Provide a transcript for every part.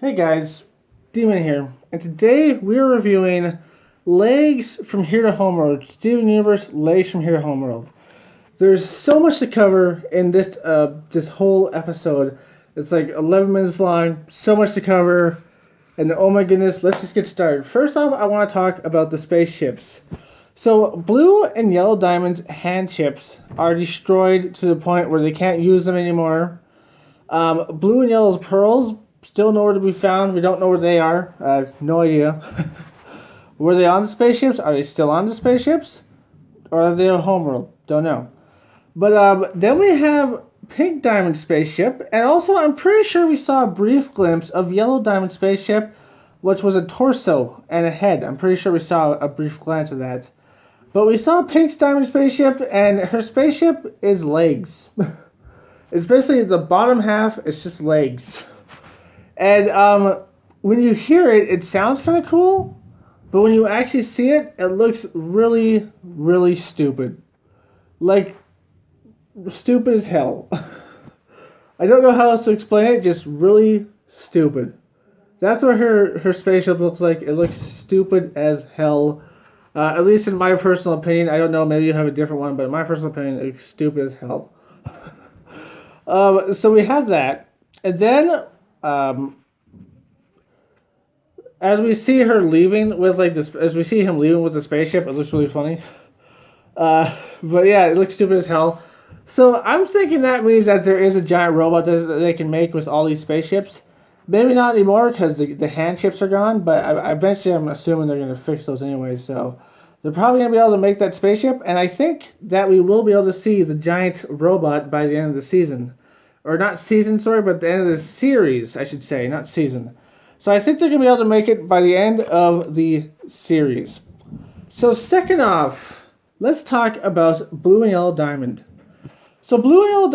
Hey guys, Dimond here, and today we're reviewing Legs from Here to Homeworld, Steven Universe Legs from Here to Homeworld. There's so much to cover in this whole episode. It's like 11 minutes long, so much to cover, and oh my goodness, let's just get started. First off, I want to talk about the spaceships. So, Blue and Yellow Diamond's hand chips are destroyed to the point where they can't use them anymore. Blue and Yellow's pearls still nowhere to be found. We don't know where they are. No idea. Were they on the spaceships? Are they still on the spaceships? Or are they a Homeworld? Don't know. But then we have Pink Diamond spaceship, and also I'm pretty sure we saw a brief glimpse of Yellow Diamond spaceship, which was a torso and a head. I'm pretty sure we saw a brief glance of that. But we saw Pink's Diamond spaceship, and her spaceship is legs. It's basically the bottom half, it's just legs. And when you hear it, it sounds kind of cool, but when you actually see it, it looks really, really stupid. Like, stupid as hell. I don't know how else to explain it, just really stupid. That's what her spaceship looks like. It looks stupid as hell. At least in my personal opinion. I don't know, maybe you have a different one, but in my personal opinion, it looks stupid as hell. So we have that. And then, as we see her leaving with like this, as we see him leaving with the spaceship, it looks really funny. But yeah, it looks stupid as hell. So I'm thinking that means that there is a giant robot that they can make with all these spaceships. Maybe not anymore because the hand chips are gone, but I eventually I'm assuming they're going to fix those anyway. So they're probably going to be able to make that spaceship, and I think that we will be able to see the giant robot by the end of the season. Or not season, sorry, but the end of the series, I should say, not season. So I think they're going to be able to make it by the end of the series. So second off, let's talk about Blue and Yellow Diamond. So Blue and Yellow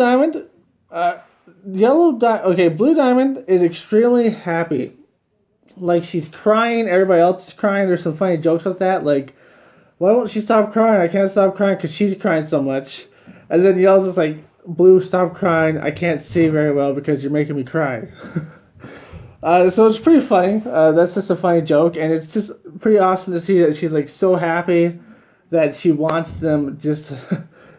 Diamond, Blue Diamond is extremely happy. Like, she's crying, everybody else is crying. There's some funny jokes with that, like, why won't she stop crying? I can't stop crying because she's crying so much. And then Yellow's just like, Blue, stop crying. I can't see very well because you're making me cry. So it's pretty funny. That's just a funny joke, and it's just pretty awesome to see that she's like so happy that she wants them. Just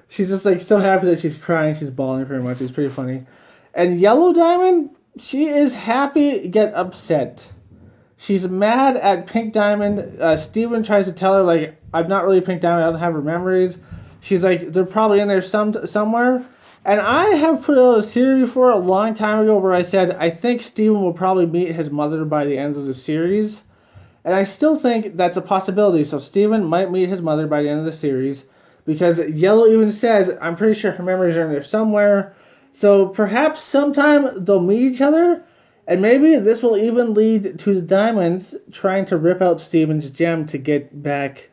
she's just like so happy that she's crying. She's bawling pretty much. It's pretty funny. And Yellow Diamond, she is happy yet upset. She's mad at Pink Diamond. Steven tries to tell her like, I'm not really Pink Diamond. I don't have her memories. She's like, they're probably in there somewhere. And I have put out a theory before a long time ago where I said I think Steven will probably meet his mother by the end of the series. And I still think that's a possibility. So Steven might meet his mother by the end of the series. Because Yellow even says, I'm pretty sure her memories are in there somewhere. So perhaps sometime they'll meet each other. And maybe this will even lead to the Diamonds trying to rip out Steven's gem to get back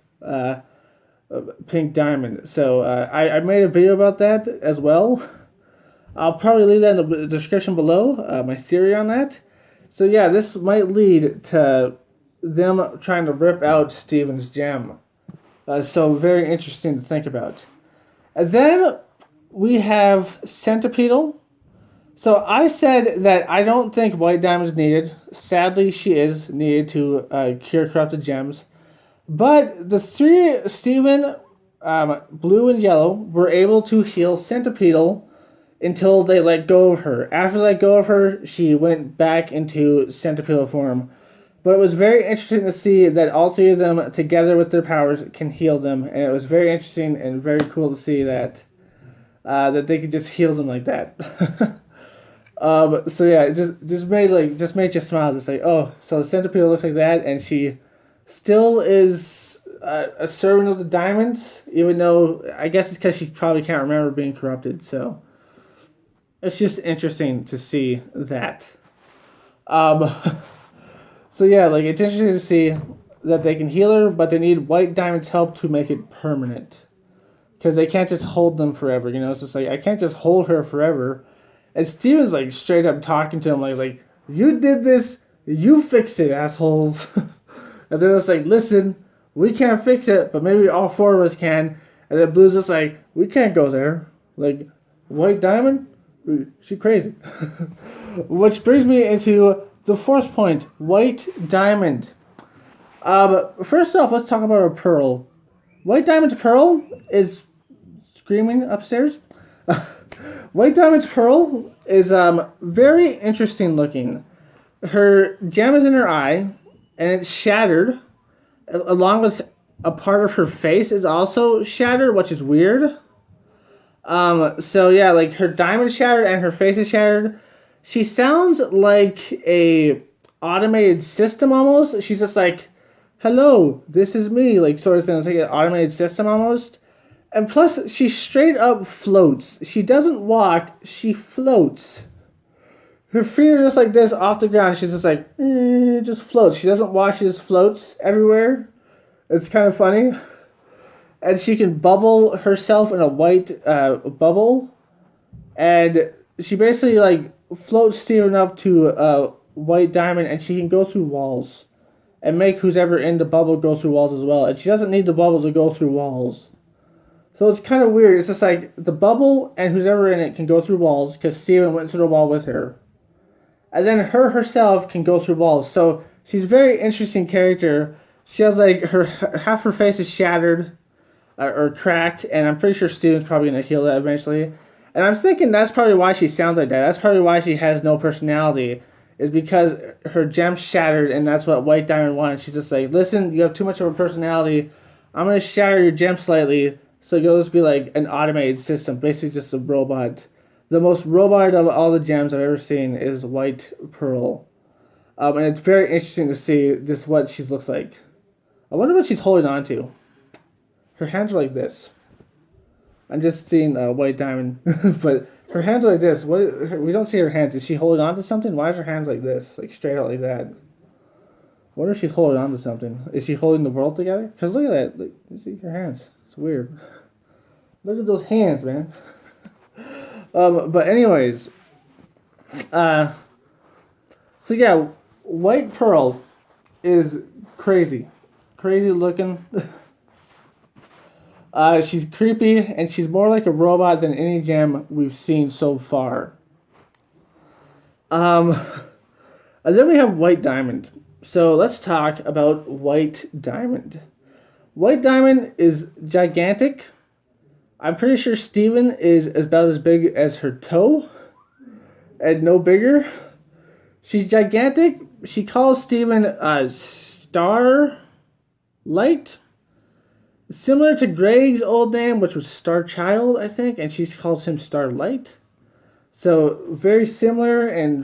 Pink Diamond. So I made a video about that as well. I'll probably leave that in the description below, my theory on that. So yeah, this might lead to them trying to rip out Steven's gem. So very interesting to think about. And then we have Centipedal. So I said that I don't think White Diamond is needed. Sadly, she is needed to cure corrupted gems. But the three, Steven, Blue, and Yellow, were able to heal Centipedal until they let go of her. After they let go of her, she went back into Centipedal form. But it was very interesting to see that all three of them, together with their powers, can heal them. And it was very interesting and very cool to see that that they could just heal them like that. So yeah, it just made you smile. Just like, oh, so the Centipedal looks like that, and she still is a servant of the Diamonds, even though I guess it's because she probably can't remember being corrupted. So it's just interesting to see that. So yeah, like, it's interesting to see that they can heal her, but they need White Diamond's help to make it permanent, because they can't just hold them forever. You know, it's just like, I can't just hold her forever. And Steven's like straight up talking to him like you did this, you fix it, assholes. And then it's like, listen, we can't fix it, but maybe all four of us can. And then Blue's just like, we can't go there. Like, White Diamond? She crazy. Which brings me into The fourth point, white diamond. First off, let's talk about a pearl. White diamond's pearl is screaming upstairs. White diamond's pearl is very interesting looking. Her gem is in her eye, and it's shattered, along with a part of her face is also shattered, which is weird. So yeah, like her diamond shattered and her face is shattered. She sounds like a automated system almost. She's just like, "Hello, this is me," like sort of thing. It's like an automated system almost. And plus, she straight up floats. She doesn't walk; she floats. Her feet are just like this off the ground. She's just like, just floats. She doesn't walk. She just floats everywhere. It's kind of funny. And she can bubble herself in a white bubble. And she basically like floats Steven up to a white diamond, and she can go through walls and make who's ever in the bubble go through walls as well. And she doesn't need the bubble to go through walls. So it's kind of weird. It's just like the bubble and who's ever in it can go through walls because Steven went through the wall with her. And then her herself can go through walls. So she's a very interesting character. She has like half her face is shattered or cracked, and I'm pretty sure Steven's probably going to heal that eventually. And I'm thinking that's probably why she sounds like that. That's probably why she has no personality, is because her gem's shattered, and that's what White Diamond wanted. She's just like, listen, you have too much of a personality. I'm going to shatter your gem slightly, so you'll just be like an automated system, basically just a robot. The most robot of all the gems I've ever seen is White Pearl. And it's very interesting to see just what she looks like. I wonder what she's holding on to. Her hands are like this. I'm just seeing White Diamond, but her hands are like this. We don't see her hands. Is she holding on to something? Why is her hands like this? Like straight out like that. I wonder if she's holding on to something. Is she holding the world together? Because look at that. Look, you see her hands. It's weird. Look at those hands, man. But anyways. So yeah, White Pearl is crazy. Crazy looking. She's creepy, and she's more like a robot than any gem we've seen so far. And then we have White Diamond. So let's talk about White Diamond. White Diamond is gigantic. I'm pretty sure Steven is about as big as her toe, and no bigger. She's gigantic. She calls Steven Starlight. Similar to Greg's old name, which was Starchild, I think, and she calls him Starlight. So, very similar, and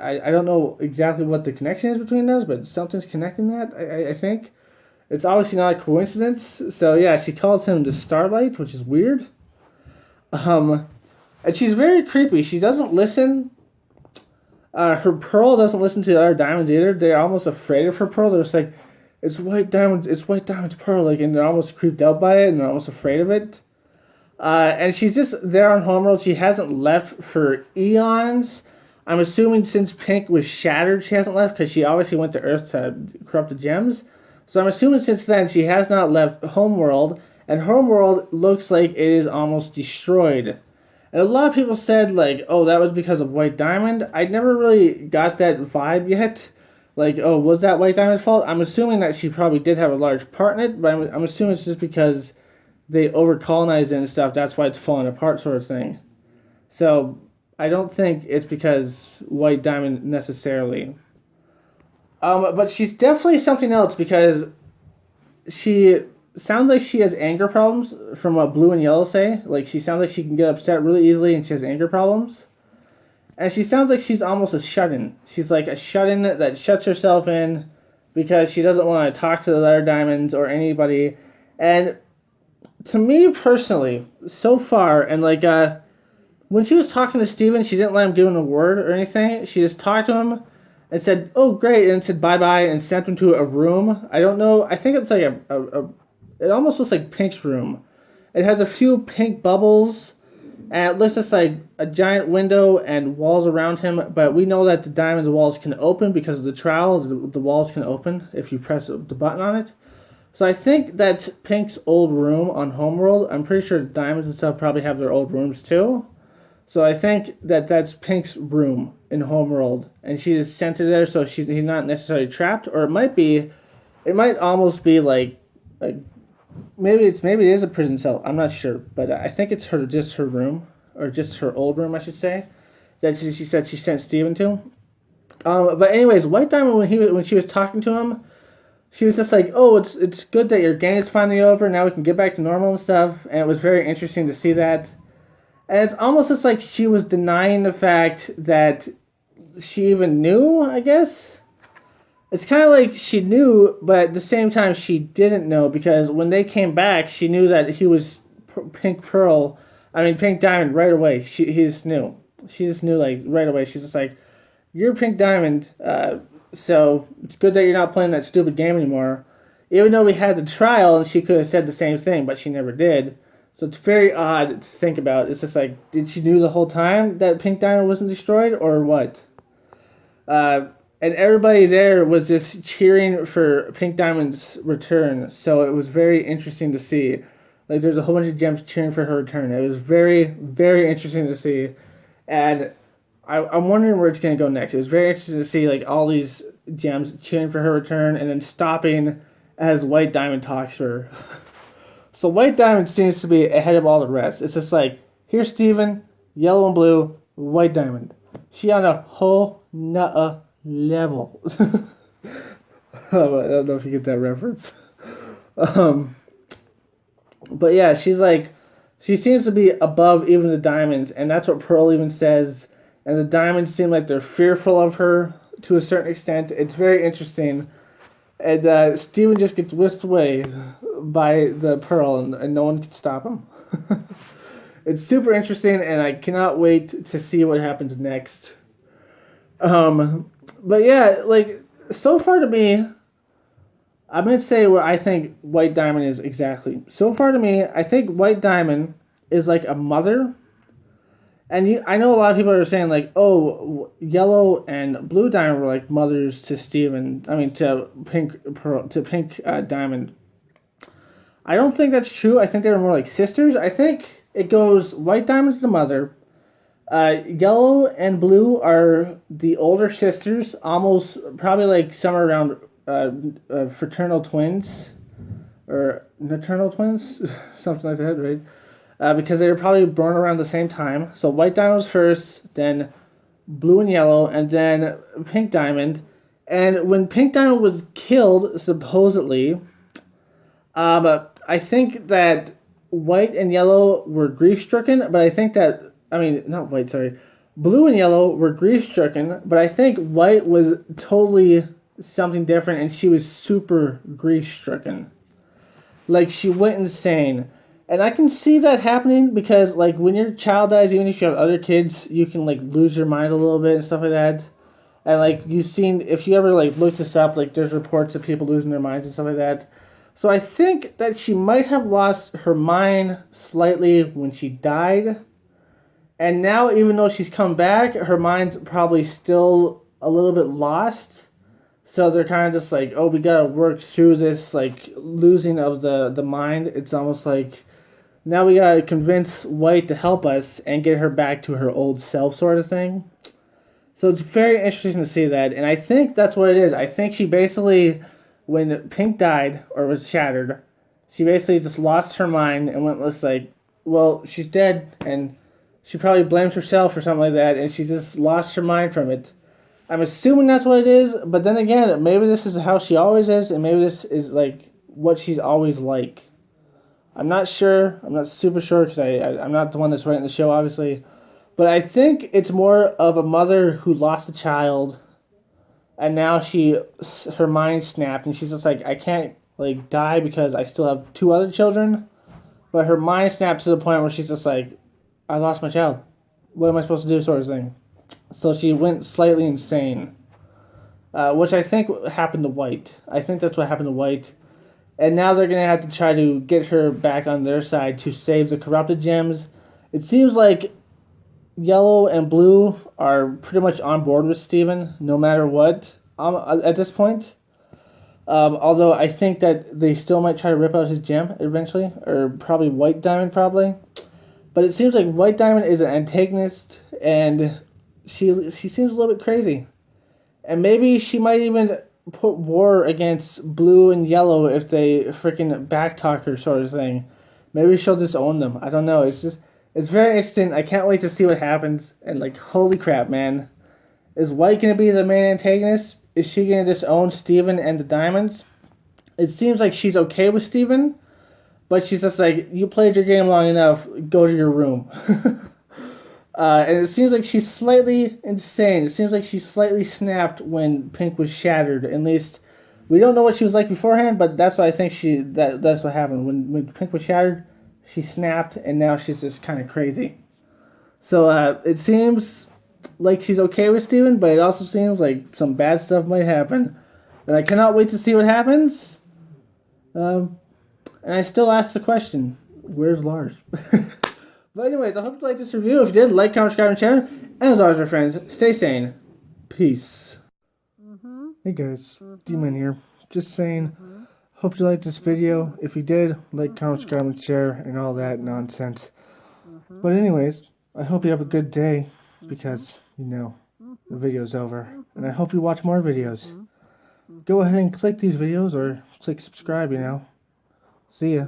I don't know exactly what the connection is between those, but something's connecting that, I think. It's obviously not a coincidence. So, yeah, she calls him the Starlight, which is weird. And she's very creepy. She doesn't listen. Her Pearl doesn't listen to the other diamonds either. They're almost afraid of her Pearl. They're just like, it's White Diamond's Pearl, like, and they're almost creeped out by it, and they're almost afraid of it. And she's just there on Homeworld. She hasn't left for eons. I'm assuming since Pink was shattered, she hasn't left, because she obviously went to Earth to corrupt the gems. So I'm assuming since then she has not left Homeworld, and Homeworld looks like it is almost destroyed. And a lot of people said, like, oh, that was because of White Diamond. I never really got that vibe yet. Like, oh, was that White Diamond's fault? I'm assuming that she probably did have a large part in it, but I'm assuming it's just because they over-colonized it and stuff. That's why it's falling apart, sort of thing. So, I don't think it's because White Diamond necessarily. But she's definitely something else because she sounds like she has anger problems from what Blue and Yellow say. Like, she sounds like she can get upset really easily and she has anger problems. And she sounds like she's almost a shut-in. She's like a shut-in that shuts herself in because she doesn't want to talk to the other diamonds or anybody. And to me personally, so far, and like when she was talking to Steven, she didn't let him give him a word or anything. She just talked to him and said, oh, great, and said bye-bye and sent him to a room. I don't know. I think it's like it almost looks like Pink's room. It has a few pink bubbles. And it looks just like a giant window and walls around him, but we know that the diamond's walls can open because of the trowel. The walls can open if you press the button on it. So I think that's Pink's old room on Homeworld. I'm pretty sure diamonds and stuff probably have their old rooms too. So I think that that's Pink's room in Homeworld, and she is sent to there, so he's not necessarily trapped, or it might almost be like maybe it is a prison cell. I'm not sure, but I think it's just her room, or just her old room, I should say, that she said she sent Steven to. But anyways, White Diamond, when she was talking to him, she was just like, "Oh, it's good that your game is finally over. Now we can get back to normal and stuff." And it was very interesting to see that. And it's almost just like she was denying the fact that she even knew, I guess. It's kind of like she knew, but at the same time she didn't know, because when they came back, she knew that he was Pink Diamond right away. He just knew. She just knew, like, right away. She's just like, "You're Pink Diamond, so it's good that you're not playing that stupid game anymore." Even though we had the trial, and she could have said the same thing, but she never did. So it's very odd to think about. It's just like, did she knew the whole time that Pink Diamond wasn't destroyed, or what? And everybody there was just cheering for Pink Diamond's return, so it was very interesting to see. Like, there's a whole bunch of gems cheering for her return. It was very, very interesting to see, and I'm wondering where it's going to go next. It was very interesting to see, like, all these gems cheering for her return, and then stopping as White Diamond talks to her. So White Diamond seems to be ahead of all the rest. It's just like, here's Steven, yellow and blue, White Diamond. She on a whole nother level. I don't know if you get that reference. But yeah, she seems to be above even the diamonds, and that's what Pearl even says. And the diamonds seem like they're fearful of her to a certain extent. It's very interesting. And Steven just gets whisked away by the Pearl, and no one can stop him. It's super interesting, and I cannot wait to see what happens next. But yeah, like, so far to me, I'm going to say what I think White Diamond is exactly. So far to me, I think White Diamond is like a mother. And I know a lot of people are saying, like, oh, Yellow and Blue Diamond were like mothers to to Pink Diamond. I don't think that's true. I think they were more like sisters. I think it goes, White Diamond's the mother. Yellow and Blue are the older sisters, almost probably like somewhere around fraternal twins or maternal twins, something like that, right? Because they were probably born around the same time. So White Diamond was first, then Blue and Yellow, and then Pink Diamond. And when Pink Diamond was killed, supposedly, I think that White and Yellow were grief-stricken, but I think that, Blue and Yellow were grief-stricken, but I think White was totally something different, and she was super grief-stricken. Like, she went insane. And I can see that happening because, like, when your child dies, even if you have other kids, you can, like, lose your mind a little bit and stuff like that. And, like, if you ever, like, look this up, like, there's reports of people losing their minds and stuff like that. So I think that she might have lost her mind slightly when she died. And now, even though she's come back, her mind's probably still a little bit lost. So they're kind of just like, oh, we gotta work through this, like, losing of the mind. It's almost like, now we gotta convince White to help us and get her back to her old self, sort of thing. So it's very interesting to see that. And I think that's what it is. I think she basically, when Pink died, or was shattered, she basically just lost her mind and went, like, well, she's dead, and she probably blames herself or something like that, and she just lost her mind from it. I'm assuming that's what it is, but then again, maybe this is how she always is, and maybe this is, like, what she's always like. I'm not sure. I'm not super sure, because I'm not the one that's writing the show, obviously. But I think it's more of a mother who lost a child, and now her mind snapped, and she's just like, I can't, like, die because I still have 2 other children. But her mind snapped to the point where she's just like, I lost my child. What am I supposed to do, sort of thing. So she went slightly insane, which I think happened to White. I think that's what happened to White. And now they're going to have to try to get her back on their side to save the corrupted gems. It seems like Yellow and Blue are pretty much on board with Steven, no matter what, at this point. Although I think that they still might try to rip out his gem eventually, or probably White Diamond, probably. But it seems like White Diamond is an antagonist, and she seems a little bit crazy. And maybe she might even put war against blue and yellow if they freaking backtalk her, sort of thing. Maybe she'll just own them. I don't know. It's very interesting. I can't wait to see what happens. And like, holy crap, man. Is White gonna be the main antagonist? Is she gonna just own Steven and the Diamonds? It seems like she's okay with Steven, but she's just like, you played your game long enough, go to your room. And it seems like she's slightly insane. It seems like she slightly snapped when Pink was shattered. At least, we don't know what she was like beforehand, but that's what I think that's what happened. When Pink was shattered, she snapped, and now she's just kind of crazy. So it seems like she's okay with Steven, but it also seems like some bad stuff might happen. And I cannot wait to see what happens. And I still ask the question, where's Lars? But anyways, I hope you liked this review. If you did, like, comment, subscribe, and share. And as always, my friends, stay sane. Peace. Hey guys, Dimond here. Just saying, hope you liked this video. If you did, like, comment, subscribe, and share, and all that nonsense. But anyways, I hope you have a good day, because, you know, the video's over. And I hope you watch more videos. Go ahead and click these videos, or click subscribe, you know. See ya.